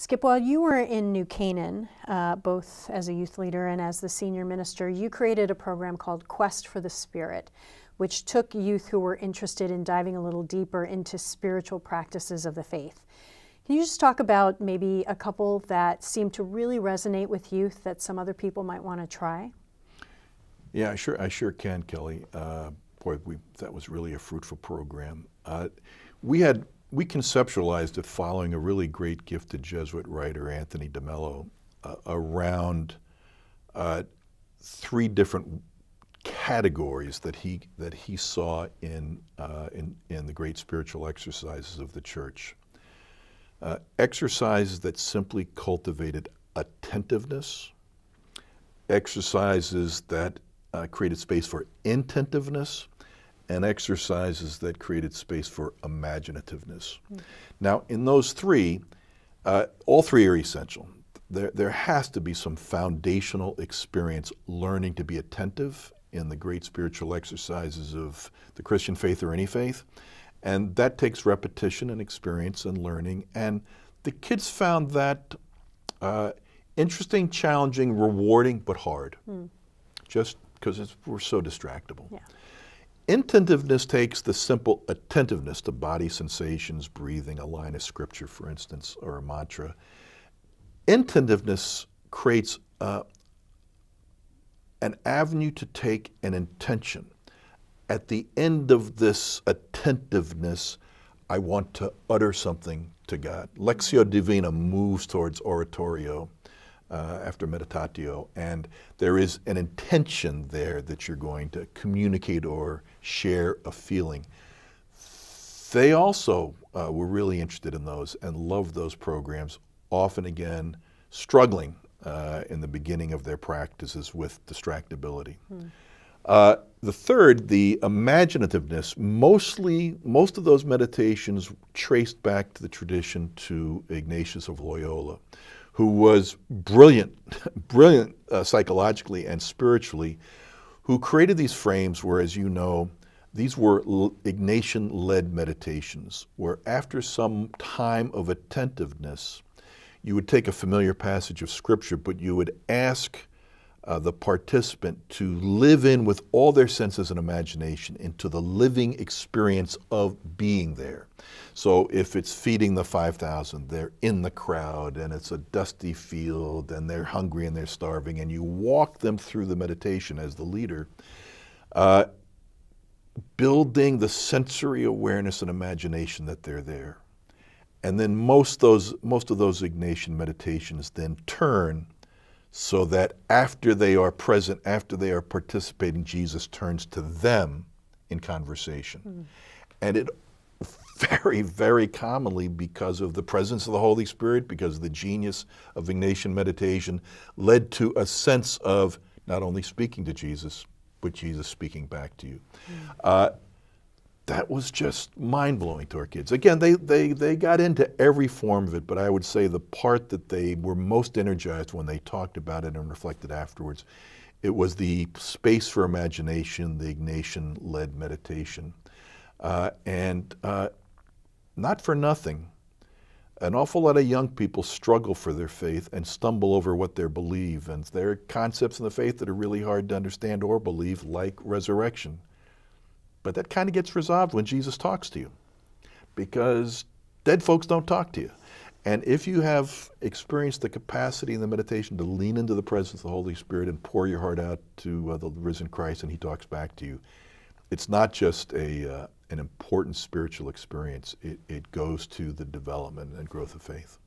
Skip, while you were in New Canaan, both as a youth leader and as the senior minister, you created a program called Quest for the Spirit, which took youth who were interested in diving a little deeper into spiritual practices of the faith. Can you just talk about maybe a couple that seem to really resonate with youth that some other people might want to try? Yeah, I sure can, Kelly. Boy, that was really a fruitful program. We conceptualized it following a really great gifted Jesuit writer, Anthony DeMello, around three different categories that he saw in the great spiritual exercises of the church. Exercises that simply cultivated attentiveness, exercises that created space for intentiveness, and exercises that created space for imaginativeness. Now, in those three, all three are essential. There has to be some foundational experience learning to be attentive in the great spiritual exercises of the Christian faith or any faith. And that takes repetition and experience and learning. And the kids found that interesting, challenging, rewarding, but hard, just because we're so distractible. Yeah. Intentiveness takes the simple attentiveness to body sensations, breathing, a line of scripture, for instance, or a mantra. Intentiveness creates an avenue to take an intention. At the end of this attentiveness, I want to utter something to God. Lectio Divina moves towards oratorio after meditatio, and there is an intention there that you're going to communicate or share a feeling. They also were really interested in those and loved those programs, often again struggling in the beginning of their practices with distractibility. The third, the imaginativeness, most of those meditations traced back to the tradition to Ignatius of Loyola, who was brilliant psychologically and spiritually, who created these frames where, as you know, these were Ignatian-led meditations, where after some time of attentiveness, you would take a familiar passage of Scripture, but you would ask the participant to live in with all their senses and imagination into the living experience of being there. So if it's feeding the 5,000, they're in the crowd and it's a dusty field and they're hungry and they're starving, and you walk them through the meditation as the leader, building the sensory awareness and imagination that they're there. And then most of those Ignatian meditations then turn so that after they are present, after they are participating, Jesus turns to them in conversation. And it very, very commonly, because of the presence of the Holy Spirit, because of the genius of Ignatian meditation, led to a sense of not only speaking to Jesus, but Jesus speaking back to you. That was just mind-blowing to our kids. Again, they got into every form of it, but I would say the part that they were most energized when they talked about it and reflected afterwards, it was the space for imagination, the Ignatian-led meditation. And not for nothing, an awful lot of young people struggle for their faith and stumble over what they believe, and there are concepts in the faith that are really hard to understand or believe, like resurrection. But that kind of gets resolved when Jesus talks to you, because dead folks don't talk to you. And if you have experienced the capacity in the meditation to lean into the presence of the Holy Spirit and pour your heart out to the risen Christ and he talks back to you, it's not just an important spiritual experience. It goes to the development and growth of faith.